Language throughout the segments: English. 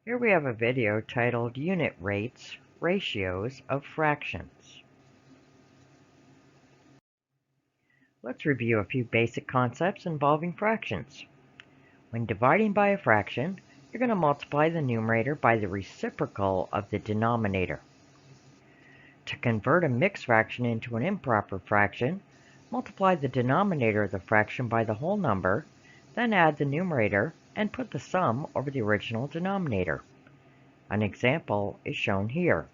Here we have a video titled Unit Rates, Ratios of Fractions. Let's review a few basic concepts involving fractions. When dividing by a fraction, you're going to multiply the numerator by the reciprocal of the denominator. To convert a mixed fraction into an improper fraction, multiply the denominator of the fraction by the whole number, then add the numerator and put the sum over the original denominator. An example is shown here.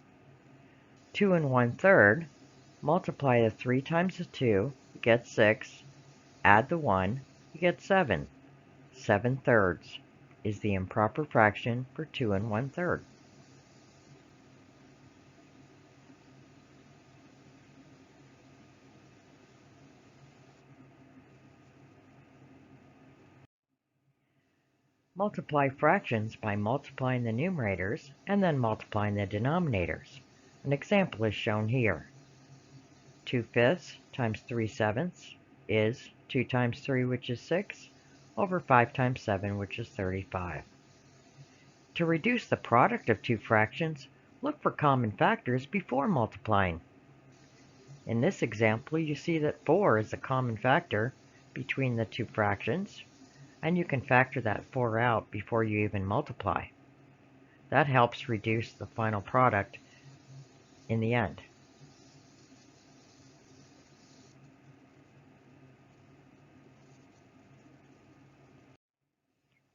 2 1/3, multiply the 3 times the 2, you get 6, add the 1, you get 7. 7/3 is the improper fraction for 2 1/3. Multiply fractions by multiplying the numerators and then multiplying the denominators. An example is shown here. 2/5 times 3/7 is 2 times 3, which is 6, over 5 times 7, which is 35. To reduce the product of two fractions, look for common factors before multiplying. In this example, you see that 4 is a common factor between the two fractions, and you can factor that 4 out before you even multiply. That helps reduce the final product in the end.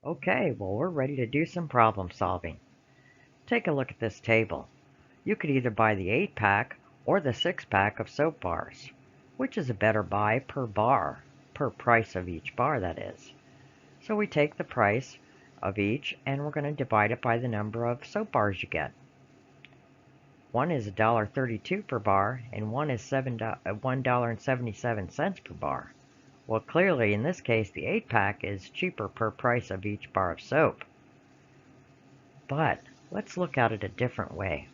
Okay, well, we're ready to do some problem solving. Take a look at this table. You could either buy the 8-pack or the 6-pack of soap bars. Which is a better buy per bar, per price of each bar, that is. So we take the price of each and we're going to divide it by the number of soap bars you get. One is $1.32 per bar and one is $1.77 per bar. Well, clearly in this case the 8-pack is cheaper per price of each bar of soap. But let's look at it a different way.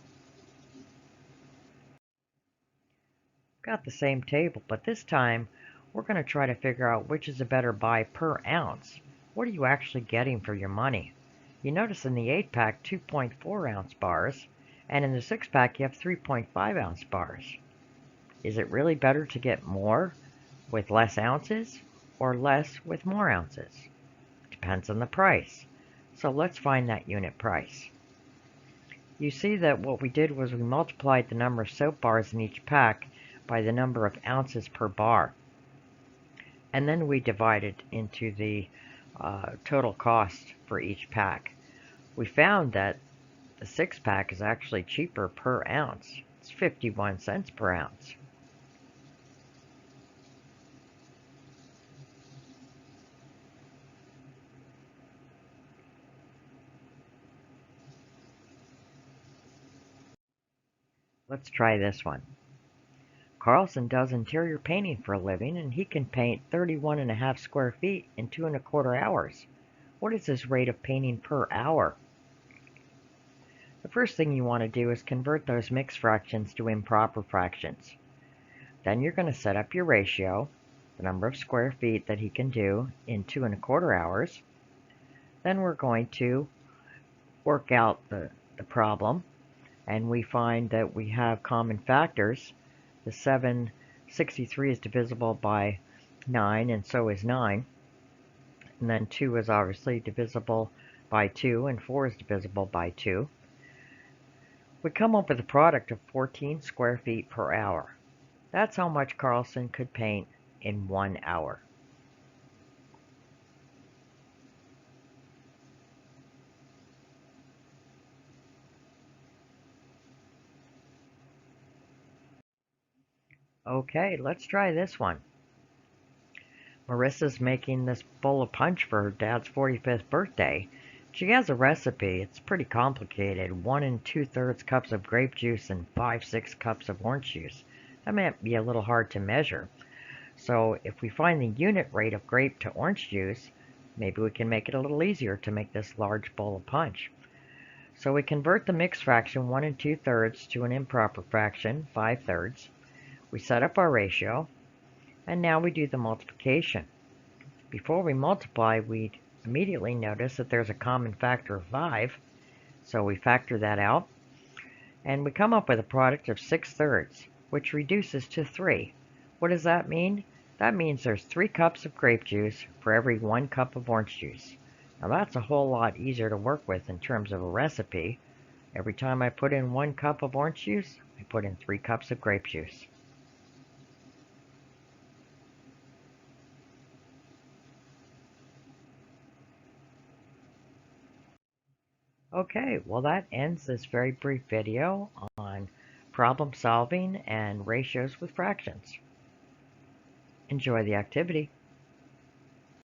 Got the same table, but this time we're going to try to figure out which is a better buy per ounce. What are you actually getting for your money? You notice in the 8-pack 2.4 ounce bars, and in the 6-pack you have 3.5 ounce bars. Is it really better to get more with less ounces or less with more ounces? Depends on the price. So let's find that unit price. You see that what we did was we multiplied the number of soap bars in each pack by the number of ounces per bar. And then we divided into the total cost for each pack. We found that the 6-pack is actually cheaper per ounce. It's 51 cents per ounce. Let's try this one. Carlson does interior painting for a living, and he can paint 31.5 square feet in 2 1/4 hours. What is his rate of painting per hour? The first thing you want to do is convert those mixed fractions to improper fractions. Then you're going to set up your ratio, the number of square feet that he can do in 2 1/4 hours. Then we're going to work out the problem, and we find that we have common factors. The 763 is divisible by 9, and so is 9. And then 2 is obviously divisible by 2, and 4 is divisible by 2. We come up with a product of 14 square feet per hour. That's how much Carlson could paint in 1 hour. Okay, let's try this one. Marissa's making this bowl of punch for her dad's 45th birthday. She has a recipe. It's pretty complicated. 1 2/3 cups of grape juice and 5-6 cups of orange juice. That might be a little hard to measure. So if we find the unit rate of grape to orange juice, maybe we can make it a little easier to make this large bowl of punch. So we convert the mixed fraction 1 2/3 to an improper fraction, 5/3. We set up our ratio, and now we do the multiplication. Before we multiply, we immediately notice that there's a common factor of 5. So we factor that out, and we come up with a product of 6/3, which reduces to 3. What does that mean? That means there's 3 cups of grape juice for every 1 cup of orange juice. Now that's a whole lot easier to work with in terms of a recipe. Every time I put in 1 cup of orange juice, I put in 3 cups of grape juice. Okay, well that ends this very brief video on problem solving and ratios with fractions. Enjoy the activity.